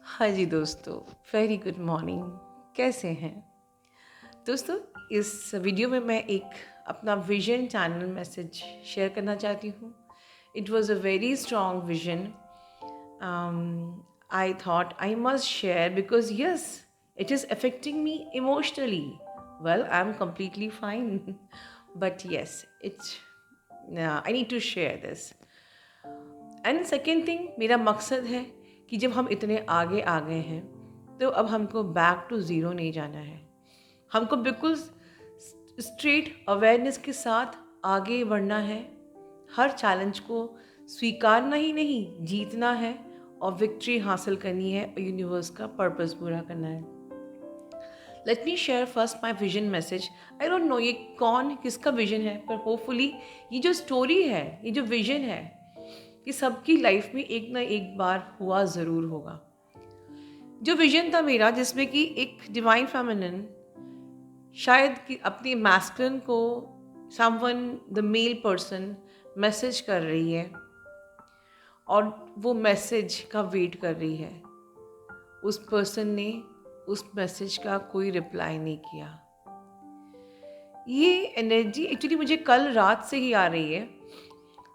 हाँ जी दोस्तों, very good morning. कैसे हैं दोस्तों? इस वीडियो में मैं एक अपना विजन चैनल मैसेज शेयर करना चाहती हूँ। It was a very strong vision. I thought I must share because yes, it is affecting me emotionally. Well, I'm completely fine, but yes, I need to share this. And second thing, मेरा मकसद है कि जब हम इतने आगे आ गए हैं तो अब हमको बैक टू ज़ीरो नहीं जाना है। हमको बिल्कुल स्ट्रेट अवेयरनेस के साथ आगे बढ़ना है। हर चैलेंज को स्वीकारना ही नहीं, जीतना है और विक्ट्री हासिल करनी है और यूनिवर्स का पर्पस पूरा करना है। Let me share first my vision message. I don't know ये कौन किसका विजन है, पर होपफुली ये जो स्टोरी है, ये जो विजन है, ये सबकी लाइफ में एक ना एक बार हुआ ज़रूर होगा। जो विजन था मेरा, जिसमें कि एक डिवाइन फेमिनिन शायद कि अपनी मैस्कुलिन को someone the male person message कर रही है और वो मैसेज का वेट कर रही है। उस पर्सन ने उस मैसेज का कोई रिप्लाई नहीं किया। ये एनर्जी एक्चुअली मुझे कल रात से ही आ रही है।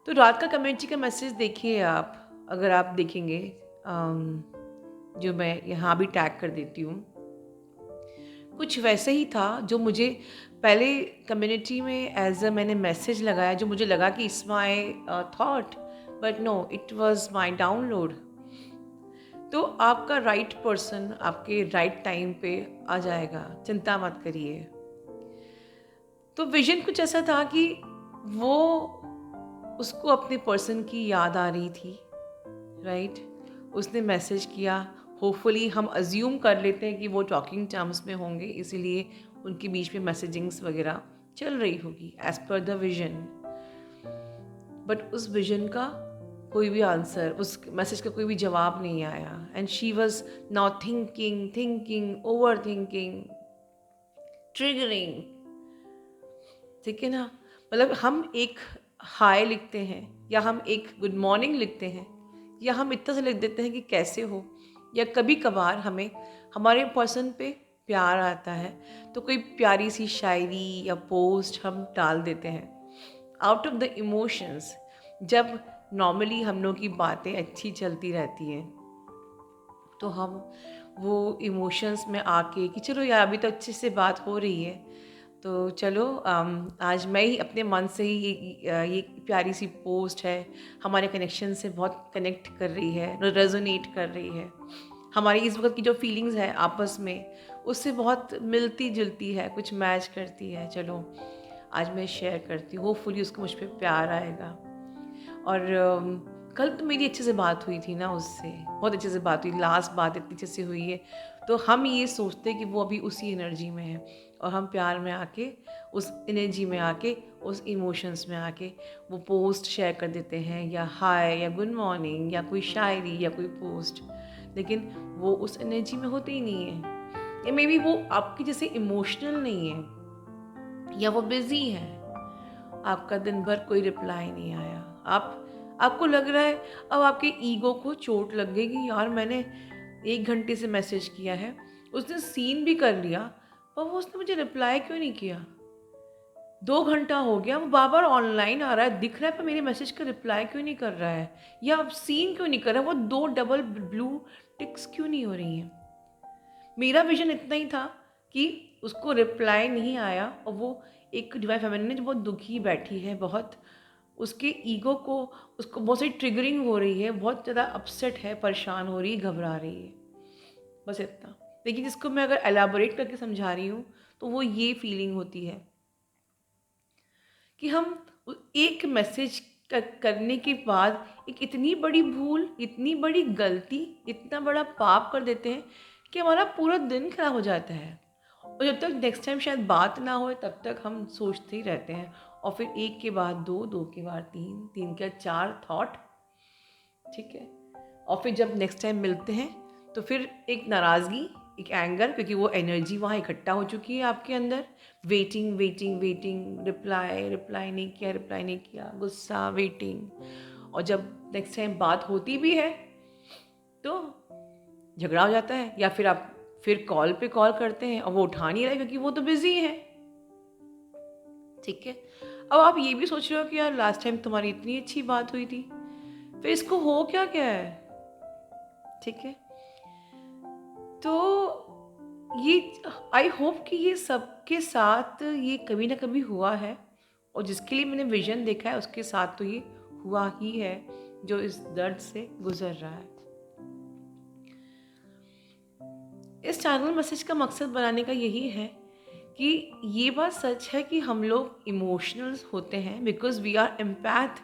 तो रात का कमेंट्री का मैसेज देखिए आप, अगर आप देखेंगे, जो मैं यहाँ भी टैग कर देती हूँ, कुछ वैसे ही था जो मुझे पहले कम्युनिटी में एज अ मैंने मैसेज लगाया, जो मुझे लगा कि it's my thought, but no, it was my download. तो आपका राइट पर्सन आपके राइट टाइम पे आ जाएगा, चिंता मत करिए। तो विजन कुछ ऐसा था कि वो उसको अपने पर्सन की याद आ रही थी, राइट? उसने मैसेज किया। होपफुली हम अज्यूम कर लेते हैं कि वो टॉकिंग टर्म्स में होंगे, इसीलिए उनके बीच में मैसेजिंग्स वगैरह चल रही होगी as per the vision. But उस विजन का कोई भी आंसर, उस मैसेज का कोई भी जवाब नहीं आया। And she was now thinking thinking over thinking, triggering. ठीक है ना? मतलब हम एक हाय लिखते हैं, या हम एक गुड मॉर्निंग लिखते हैं, या हम इतना से लिख देते हैं कि कैसे हो, या कभी कभार हमें हमारे पर्सन पे प्यार आता है तो कोई प्यारी सी शायरी या पोस्ट हम डाल देते हैं आउट ऑफ द इमोशंस। जब नॉर्मली हम लोग की बातें अच्छी चलती रहती हैं तो हम वो इमोशंस में आके कि चलो यार अभी तो अच्छे से बात हो रही है, तो चलो आज मैं ही अपने मन से ही ये प्यारी सी पोस्ट है, हमारे कनेक्शन से बहुत कनेक्ट कर रही है, रेजोनेट कर रही है, हमारी इस वक्त की जो फीलिंग्स है आपस में उससे बहुत मिलती जुलती है, कुछ मैच करती है। चलो आज मैं शेयर करती हूँ, होपफुली उसको मुझ पर प्यार आएगा। और कल तो मेरी अच्छे से बात हुई थी ना उससे, बहुत अच्छे से बात हुई, लास्ट बात इतनी अच्छे से हुई है। तो हम ये सोचते कि वो अभी उसी एनर्जी में है और हम प्यार में आके, उस एनर्जी में आके, उस इमोशंस में आके वो पोस्ट शेयर कर देते हैं, या हाय या गुड मॉर्निंग या कोई शायरी या कोई पोस्ट, लेकिन वो उस एनर्जी में होते ही नहीं है, या मे बी वो आपके जैसे इमोशनल नहीं है, या वो बिज़ी है। आपका दिन भर कोई रिप्लाई नहीं आया। आपको लग रहा है अब आपके ईगो को चोट लग गई कि यार मैंने 1 घंटे से मैसेज किया है, उसने सीन भी कर लिया, पर वो उसने मुझे रिप्लाई क्यों नहीं किया? 2 घंटा हो गया, वो बार-बार ऑनलाइन आ रहा है, दिख रहा है, पर मेरे मैसेज का रिप्लाई क्यों नहीं कर रहा है? या अब सीन क्यों नहीं कर रहा है? वो 2 डबल ब्लू टिक्स क्यों नहीं हो रही हैं? मेरा विज़न इतना ही था कि उसको रिप्लाई नहीं आया और वो एक डिवाइन फेमिनिन जो बहुत दुखी बैठी है, बहुत उसके ईगो को, उसको बहुत सारी ट्रिगरिंग हो रही है, बहुत ज़्यादा अपसेट है, परेशान हो रही है, घबरा रही है, बस इतना। लेकिन इसको मैं अगर एलाबोरेट करके समझा रही हूँ तो वो ये फीलिंग होती है कि हम एक मैसेज करने के बाद एक इतनी बड़ी भूल, इतनी बड़ी गलती, इतना बड़ा पाप कर देते हैं कि हमारा पूरा दिन खराब हो जाता है। और जब तक नेक्स्ट टाइम शायद बात ना हो तब तक हम सोचते ही रहते हैं, और फिर एक के बाद दो, दो के बाद तीन, तीन के बाद चार थॉट। ठीक है? और फिर जब नेक्स्ट टाइम मिलते हैं तो फिर एक नाराज़गी, एक एंगर, क्योंकि वो एनर्जी वहाँ इकट्ठा हो चुकी है आपके अंदर। Waiting waiting waiting, reply reply नहीं किया, रिप्लाई नहीं किया, गुस्सा, वेटिंग। और जब नेक्स्ट टाइम बात होती भी है तो झगड़ा हो जाता है, या फिर आप फिर कॉल पे कॉल करते हैं और वो उठा नहीं रहे क्योंकि वो तो बिजी है। ठीक है, अब आप ये भी सोच रहे हो कि यार लास्ट टाइम तुम्हारी इतनी अच्छी बात हुई थी, फिर इसको हो क्या क्या है। ठीक है, तो ये आई होप कि ये सबके साथ ये कभी ना कभी हुआ है, और जिसके लिए मैंने विजन देखा है उसके साथ तो ये हुआ ही है, जो इस दर्द से गुजर रहा है। इस चैनल मैसेज का मकसद बनाने का यही है कि ये बात सच है कि हम लोग इमोशनल होते हैं बिकॉज वी आर एम्पैथ,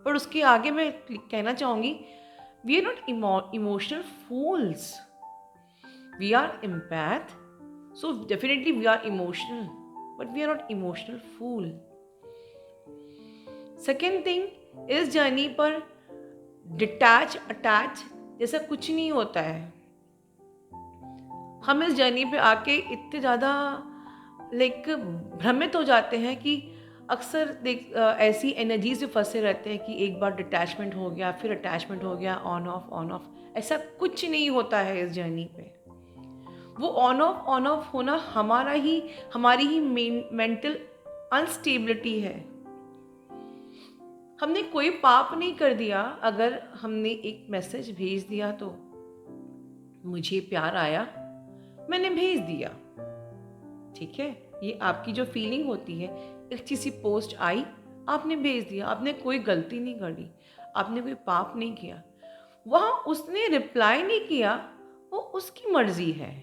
पर उसके आगे मैं कहना चाहूँगी we are not emotional fools, we are empath, so definitely we are emotional, but we are not emotional fool. Second thing, इस जर्नी पर डिटैच अटैच जैसा कुछ नहीं होता है। हम इस जर्नी पे आके इतने ज़्यादा भ्रमित हो जाते हैं कि अक्सर ऐसी एनर्जी से फंसे रहते हैं कि एक बार डिटैचमेंट हो गया, फिर अटैचमेंट हो गया, ऑन ऑफ। ऐसा कुछ नहीं होता है इस जर्नी पे। वो ऑन ऑफ होना हमारी ही मेंटल अनस्टेबिलिटी है। हमने कोई पाप नहीं कर दिया। अगर हमने एक मैसेज भेज दिया तो मुझे प्यार आया, मैंने भेज दिया, ठीक है, ये आपकी जो फीलिंग होती है। एक चीज़ सी पोस्ट आई, आपने भेज दिया, आपने कोई गलती नहीं करी, आपने कोई पाप नहीं किया। वहाँ उसने रिप्लाई नहीं किया, वो उसकी मर्जी है।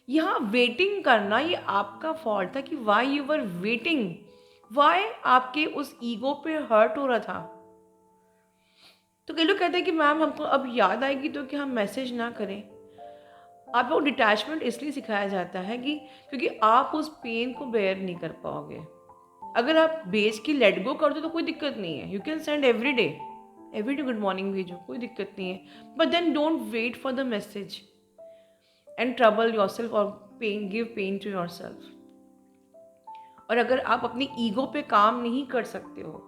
यहाँ वेटिंग करना ये आपका फॉल्ट था कि why you were waiting, why आपके उस ईगो पे हर्ट हो रहा था। तो कई लोग कहते हैं कि मैम हमको अब याद आएगी तो कि हम मैसेज ना करें। आपको डिटैचमेंट इसलिए सिखाया जाता है कि क्योंकि आप उस पेन को बेयर नहीं कर पाओगे। अगर आप बेच के लेट गो कर दो तो कोई दिक्कत नहीं है, you can send every day good morning भेजो, कोई दिक्कत नहीं है, but then don't wait for the message and trouble yourself और गिव पेन टू योरसेल्फ। और अगर आप अपनी ईगो पे काम नहीं कर सकते हो,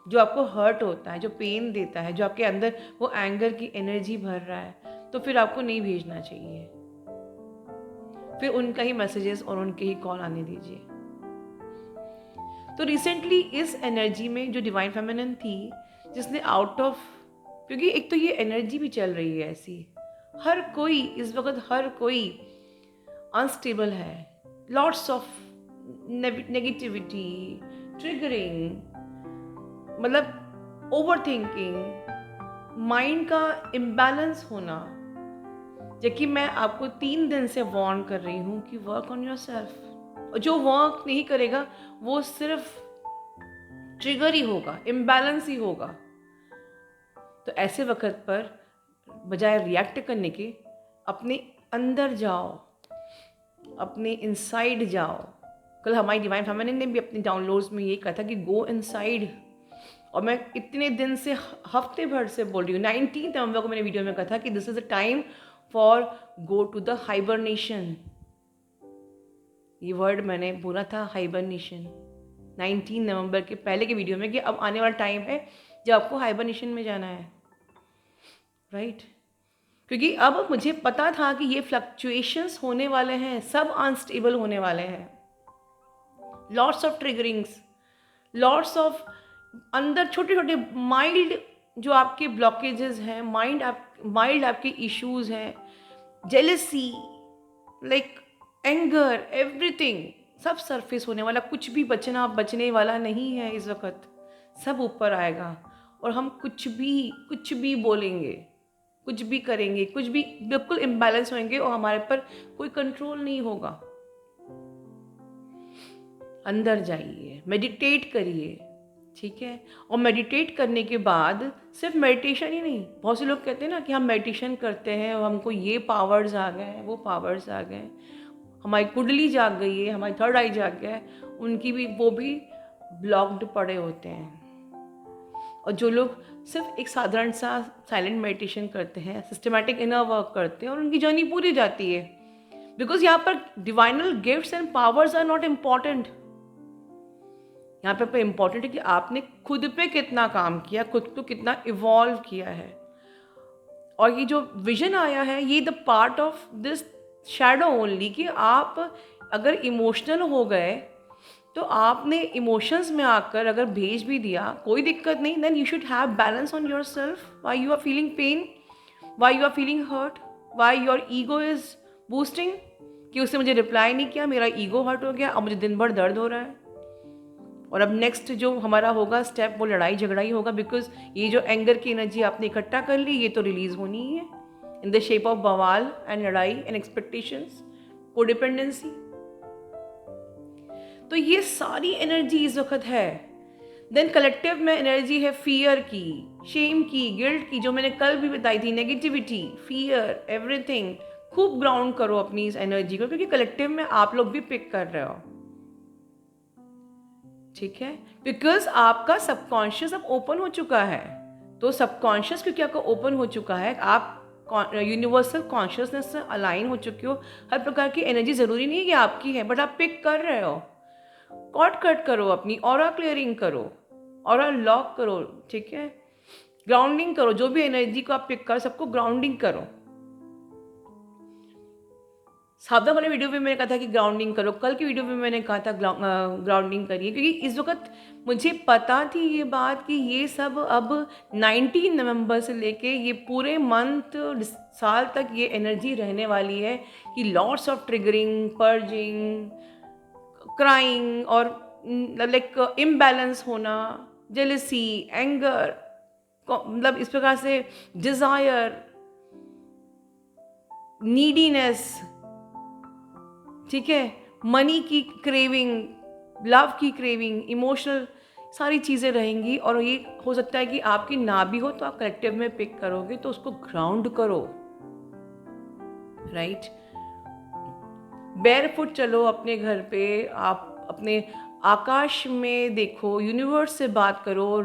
जो आपको हर्ट होता है, जो पेन देता है, जो आपके अंदर वो एंगर की एनर्जी भर रहा है, तो फिर आपको नहीं भेजना चाहिए। फिर उनका ही मैसेजेस और उनके ही कॉल आने दीजिए। तो रिसेंटली इस एनर्जी में जो डिवाइन फेमिनिन थी, जिसने आउट ऑफ, क्योंकि एक तो ये एनर्जी भी चल रही है ऐसी, हर कोई इस वक्त अनस्टेबल है, लॉट्स ऑफ नेगेटिविटी, ट्रिगरिंग, मतलब ओवर थिंकिंग, माइंड का इम्बैलेंस होना। जबकि मैं आपको 3 दिन से वार्न कर रही हूँ कि वर्क ऑन योर सेल्फ। और जो वर्क नहीं करेगा वो सिर्फ ट्रिगर ही होगा, इम्बैलेंस ही होगा। तो ऐसे वक्त पर बजाय रिएक्ट करने के अपने अंदर जाओ, अपने इनसाइड जाओ। कल हमारी डिवाइन फेमिनिन ने भी अपने डाउनलोड्स में ये कहा था कि गो इनसाइड, और मैं इतने दिन से हफ्ते भर से बोल रही हूँ। 19 नवंबर को मैंने वीडियो में कहा था कि this is a time for go to the hibernation. ये वर्ड मैंने बोला था, हाइबरनेशन, 19 नवंबर के पहले के वीडियो में, कि अब आने वाला टाइम है जब आपको हाइबरनेशन में जाना है, राइट। क्योंकि अब मुझे पता था कि ये फ्लक्चुएशंस होने वाले हैं, सब अनस्टेबल होने वाले हैं, लॉट्स ऑफ ट्रिगरिंग्स, लॉट्स ऑफ अंदर छोटे छोटे माइल्ड जो आपके ब्लॉकेजेस हैं, माइल्ड आपके इश्यूज हैं, जेलसी, एंगर, एवरीथिंग सब सरफेस होने वाला। कुछ भी बचने वाला नहीं है इस वक्त, सब ऊपर आएगा। और हम कुछ भी बोलेंगे, कुछ भी करेंगे, कुछ भी बिल्कुल इम्बैलेंस होंगे और हमारे पर कोई कंट्रोल नहीं होगा। अंदर जाइए, मेडिटेट करिए, ठीक है। और मेडिटेट करने के बाद सिर्फ मेडिटेशन ही नहीं, बहुत से लोग कहते हैं ना कि हम मेडिटेशन करते हैं और हमको ये पावर्स आ गए हैं, वो पावर्स आ गए, हमारी कुंडली जाग गई है, हमारी थर्ड आई जाग गया है, उनकी भी वो भी ब्लॉक्ड पड़े होते हैं। और जो लोग सिर्फ एक साधारण सा साइलेंट मेडिटेशन करते हैं, सिस्टमैटिक इनर वर्क करते हैं, और उनकी जर्नी पूरी जाती है। बिकॉज यहाँ पर divine gifts and powers are not important. यहाँ पे इम्पॉर्टेंट है कि आपने खुद पे कितना काम किया, खुद को कितना इवॉल्व किया है। और ये जो विजन आया है, ये the part of this shadow only, कि आप अगर इमोशनल हो गए तो आपने इमोशंस में आकर अगर भेज भी दिया, कोई दिक्कत नहीं, then you should have balance on your self. Why you are feeling pain, why you are feeling hurt, why your ego is boosting, कि उसने मुझे रिप्लाई नहीं किया, मेरा ईगो हर्ट हो गया, अब मुझे दिन भर दर्द हो रहा है. और अब नेक्स्ट जो हमारा होगा स्टेप, वो लड़ाई झगड़ा ही होगा, बिकॉज ये जो एंगर की एनर्जी आपने इकट्ठा कर ली, ये तो रिलीज होनी ही है इन द शेप ऑफ बवाल एंड लड़ाई एंड एक्सपेक्टेशंस, कोडिपेंडेंसी. तो ये सारी एनर्जी इस वक्त है. देन कलेक्टिव में एनर्जी है फियर की, शेम की, गिल्ट की, जो मैंने कल भी बताई थी, नेगेटिविटी, फियर, एवरीथिंग. खूब ग्राउंड करो अपनी इस एनर्जी को, क्योंकि कलेक्टिव में आप लोग भी पिक कर रहे हो. ठीक है, बिकॉज आपका सबकॉन्शियस अब ओपन हो चुका है. तो सबकॉन्शियस क्योंकि आपका ओपन हो चुका है, आप यूनिवर्सल कॉन्शियसनेस से अलाइन हो चुके हो. हर प्रकार की एनर्जी ज़रूरी नहीं है कि आपकी है, बट आप पिक कर रहे हो. कॉर्ड कट करो, अपनी ऑरा क्लियरिंग करो, ऑरा लॉक करो. ठीक है, ग्राउंडिंग करो. जो भी एनर्जी को आप पिक करो, सबको ग्राउंडिंग करो. सावधान वाले वीडियो में मैंने कहा था कि ग्राउंडिंग करो, कल की वीडियो में मैंने कहा था ग्राउंडिंग करिए, क्योंकि इस वक्त मुझे पता थी ये बात कि ये सब अब 19 नवंबर से लेके ये पूरे मंथ साल तक ये एनर्जी रहने वाली है, कि lots of triggering, purging, crying और लाइक इम्बैलेंस होना, जेलसी, एंगर, मतलब इस प्रकार से डिज़ायर, नीडीनेस, ठीक है, मनी की क्रेविंग, लव की क्रेविंग, इमोशनल सारी चीज़ें रहेंगी. और ये हो सकता है कि आपकी ना भी हो तो आप कलेक्टिव में पिक करोगे, तो उसको ग्राउंड करो. राइट, बेयरफुट चलो अपने घर पे, आप अपने आकाश में देखो, यूनिवर्स से बात करो,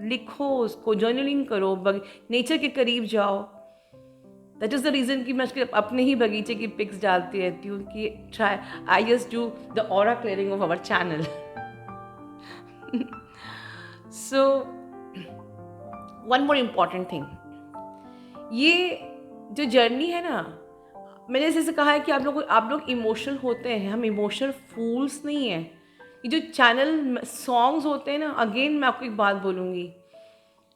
लिखो उसको, जर्नलिंग करो, नेचर के करीब जाओ. दैट इज़ द रीज़न कि मैं उसके अपने ही बगीचे की पिक्स डालती रहती हूँ, कि try I just do the aura clearing of our channel. So one more important thing, ये जो जर्नी है ना, मैंने जैसे कहा है कि आप लोग इमोशनल होते हैं, हम इमोशनल फूल्स नहीं हैं. ये जो चैनल सॉन्ग्स होते हैं ना, अगेन मैं आपको एक बात बोलूँगी,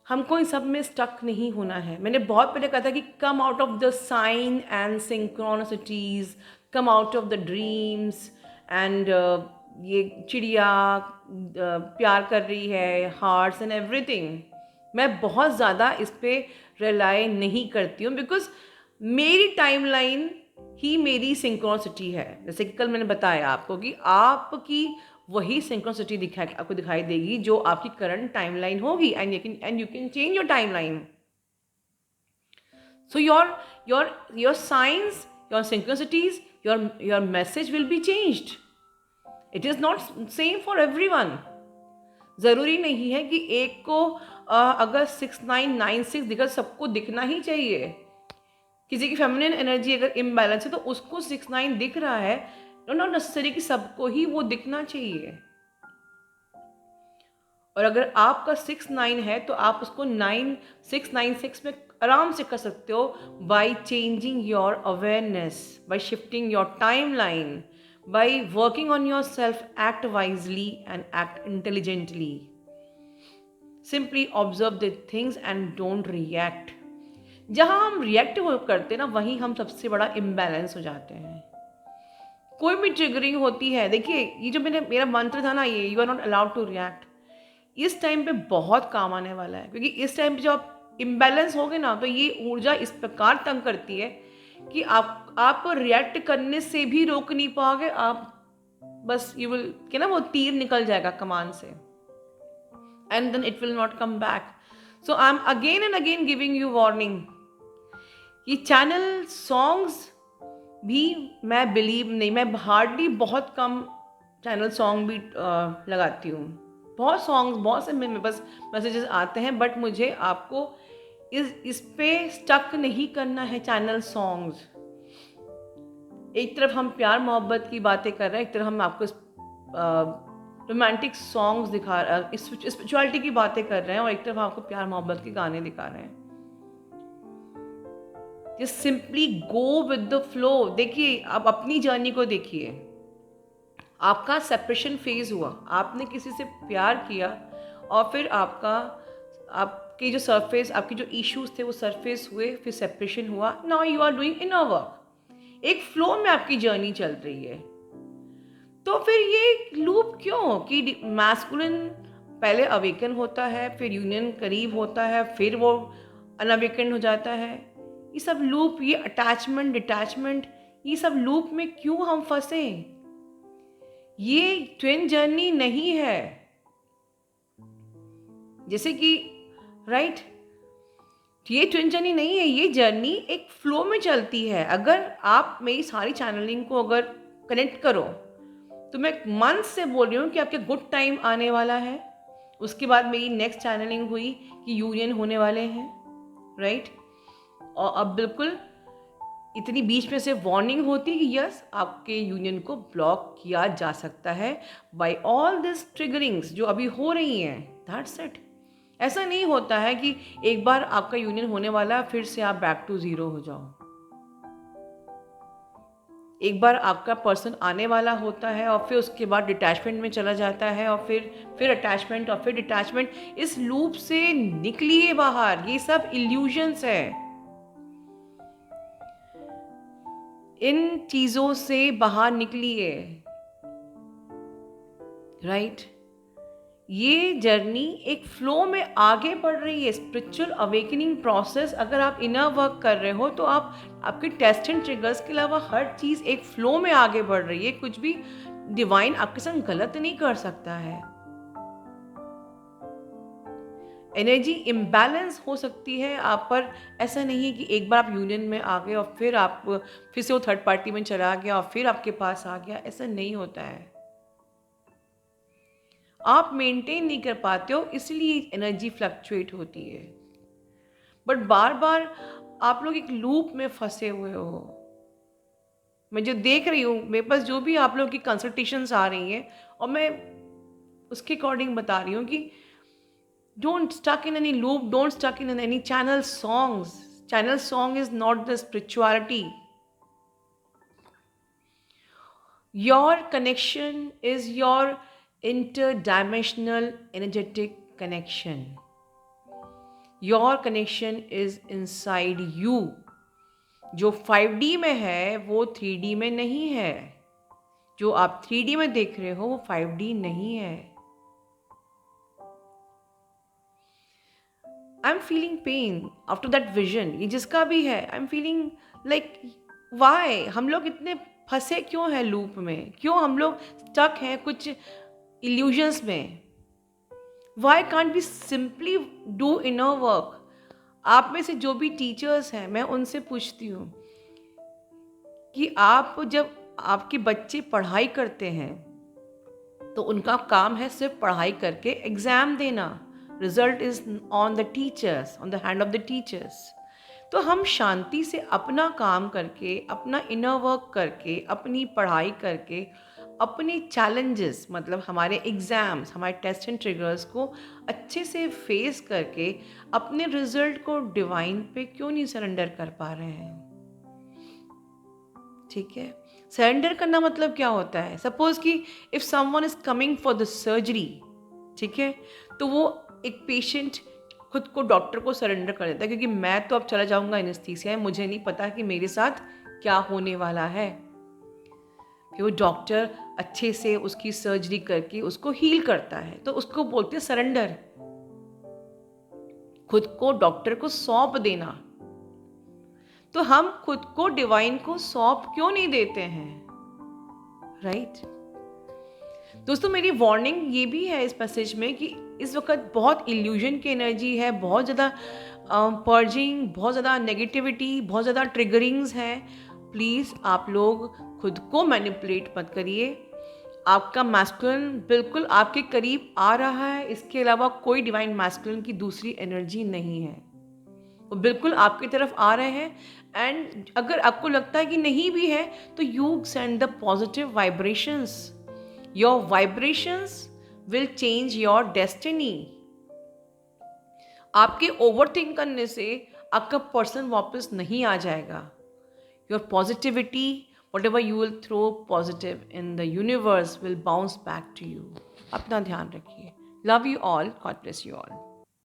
हमको इन सब में स्टक नहीं होना है. मैंने बहुत पहले कहा था कि come out of the sign and synchronicities, come out of the dreams and ये चिड़िया प्यार कर रही है, हार्ट्स एंड एवरीथिंग. मैं बहुत ज़्यादा इस पर रिलाई नहीं करती हूँ, बिकॉज मेरी टाइमलाइन ही मेरी सिंक्रोनिसिटी है. जैसे कि कल मैंने बताया आपको कि आपकी वही सिंक्रोनिसिटी आपको दिखाई देगी जो आपकी करंट टाइमलाइन होगी, and you can change your timeline. So your signs, your synchronicities, your message will be changed. It is not same for everyone. ज़रूरी नहीं है कि एक को अगर 6996 दिखा, सबको दिखना ही चाहिए. किसी की फेमिनिन एनर्जी अगर इम्बैलेंस है तो उसको 69 दिख रहा है, नॉट नेसेसरी कि सबको ही वो दिखना चाहिए. और अगर आपका 69 है तो आप उसको 9696 में आराम से कर सकते हो, by changing your awareness, by shifting your time line, by working on your self. Act wisely and act intelligently. Simply observe the things and don't react. जहाँ हम रिएक्ट करते हैं ना, वहीं हम सबसे बड़ा इम्बैलेंस हो जाते हैं. कोई भी ट्रिगरिंग होती है, देखिए ये जो मेरा मंत्र था ना, ये you are not allowed to react, इस टाइम पे बहुत काम आने वाला है. क्योंकि इस टाइम पे जब आप इम्बैलेंस होगे ना, तो ये ऊर्जा इस प्रकार तंग करती है कि आप रिएक्ट करने से भी रोक नहीं पाओगे. आप बस यू विल कि ना, वो तीर निकल जाएगा कमान से, and then it will not come back. So I am again and again giving you warning. ये चैनल सॉन्ग्स भी मैं बिलीव नहीं, मैं हार्डली बहुत कम चैनल सॉन्ग भी लगाती हूँ. बहुत सॉन्ग्स, बहुत से मेरे पास मैसेजेस आते हैं, बट मुझे आपको इस पे स्टक नहीं करना है. चैनल सॉन्ग्स, एक तरफ हम प्यार मोहब्बत की बातें कर रहे हैं, एक तरफ हम आपको रोमांटिक सॉन्ग्स दिखा स्पिरिचुअलिटी की बातें कर रहे हैं, और एक तरफ आपको प्यार मोहब्बत के गाने दिखा रहे हैं. Just simply go with the flow. देखिए, आप अपनी जर्नी को देखिए। आपका सेपरेशन फेज हुआ, आपने किसी से प्यार किया और फिर आपके जो सरफेस, आपके जो इश्यूज थे वो सरफेस हुए, फिर सेपरेशन हुआ। Now you are doing inner work. एक फ्लो में आपकी जर्नी चल रही है। तो फिर ये लूप क्यों कि मैस्कुलिन पहले अवेकन होता है, फिर यूनियन करीब होता है, फिर वो अनअवेकन हो जाता है। ये सब लूप, ये अटैचमेंट डिटैचमेंट, ये सब लूप में क्यों हम फंसे? ये ट्विन जर्नी नहीं है। जैसे कि राइट, ये ट्विन जर्नी नहीं है, ये जर्नी एक फ्लो में चलती है। अगर आप मेरी सारी चैनलिंग को अगर कनेक्ट करो तो मैं मंथ से बोल रही हूँ कि आपके गुड टाइम आने वाला है। उसके बाद मेरी नेक्स्ट चैनलिंग हुई कि यूनियन होने वाले हैं, राइट। और अब बिल्कुल इतनी बीच में से वार्निंग होती है कि यस, आपके यूनियन को ब्लॉक किया जा सकता है बाय ऑल दिस ट्रिगरिंग्स जो अभी हो रही हैं। That's it. ऐसा नहीं होता है कि एक बार आपका यूनियन होने वाला फिर से आप बैक टू जीरो हो जाओ। एक बार आपका पर्सन आने वाला होता है और फिर उसके बाद डिटैचमेंट में चला जाता है और फिर अटैचमेंट और फिर डिटैचमेंट। इस लूप से निकलिए बाहर। ये सब इल्यूजन्स है। इन चीजों से बाहर निकलिए, राइट। ये जर्नी एक फ्लो में आगे बढ़ रही है। स्पिरिचुअल अवेकनिंग प्रोसेस, अगर आप इनर वर्क कर रहे हो तो आपके टेस्ट एंड ट्रिगर्स के अलावा हर चीज़ एक फ्लो में आगे बढ़ रही है। कुछ भी डिवाइन आपके साथ गलत नहीं कर सकता है। एनर्जी इम्बैलेंस हो सकती है आप पर। ऐसा नहीं है कि एक बार आप यूनियन में आ गए और फिर से वो थर्ड पार्टी में चला गया और फिर आपके पास आ गया। ऐसा नहीं होता है। आप मेंटेन नहीं कर पाते हो, इसलिए एनर्जी फ्लक्चुएट होती है। बट बार बार आप लोग एक लूप में फंसे हुए हो। मैं जो देख रही हूँ, मेरे पास जो भी आप लोग की कंसल्टेशंस आ रही हैं और मैं उसके अकॉर्डिंग बता रही हूँ कि don't stuck in any loop, don't stuck in any channel songs. Channel song is not the spirituality. Your connection is your interdimensional energetic connection. Your connection is inside you. जो 5D में है वो 3D में नहीं है। जो आप 3D में देख रहे हो वो 5D नहीं है। I am feeling pen after that vision. ये जिसका भी है, I am feeling like why हम लोग इतने फंसे क्यों हैं लूप में? क्यों हम लोग स्टक हैं कुछ illusions में? Why can't we simply do inner work? आप में से जो भी टीचर्स हैं, मैं उनसे पूछती हूँ कि आप जब आपके बच्चे पढ़ाई करते हैं तो उनका काम है सिर्फ पढ़ाई करके एग्जाम देना। Result is on the teachers, on the hand of the teachers. तो हम शांति से अपना काम करके, अपना इनर वर्क करके, अपनी पढ़ाई करके, अपने चैलेंजेस मतलब हमारे एग्ज़ाम्स, हमारे टेस्ट एंड ट्रिगर्स को अच्छे से फेस करके अपने रिजल्ट को डिवाइन पे क्यों नहीं सरेंडर कर पा रहे हैं? ठीक है, सरेंडर करना मतलब क्या होता है? सपोज कि if someone is coming for the surgery, ठीक है, तो वो एक पेशेंट खुद को डॉक्टर को सरेंडर कर देता है क्योंकि मैं तो अब चला जाऊंगा एनेस्थीसिया है, मुझे नहीं पता कि मेरे साथ क्या होने वाला है। फिर वो डॉक्टर अच्छे से उसकी सर्जरी करके उसको हील करता है, तो उसको बोलते हैं सरेंडर। खुद को डॉक्टर को सौंप देना। तो हम खुद को डिवाइन को सौंप क्यों नहीं देते हैं? राइट दोस्तों, मेरी वार्निंग ये भी है इस मैसेज में कि इस वक्त बहुत इल्यूजन की एनर्जी है, बहुत ज़्यादा पर्जिंग, बहुत ज़्यादा नेगेटिविटी, बहुत ज़्यादा ट्रिगरिंग्स हैं। प्लीज़ आप लोग खुद को मैनिपुलेट मत करिए। आपका मैस्कुलिन बिल्कुल आपके करीब आ रहा है, इसके अलावा कोई डिवाइन मैस्कुलिन की दूसरी एनर्जी नहीं है। वो बिल्कुल आपकी तरफ आ रहे हैं। एंड अगर आपको लगता है कि नहीं भी है तो you send the positive vibrations. Your vibrations will change your destiny. आपके ओवरथिंक करने से आपका पर्सन वापस नहीं आ जाएगा. Your positivity, whatever you will throw positive in the universe will bounce back to you. अपना ध्यान रखिए. Love you all. God bless you all.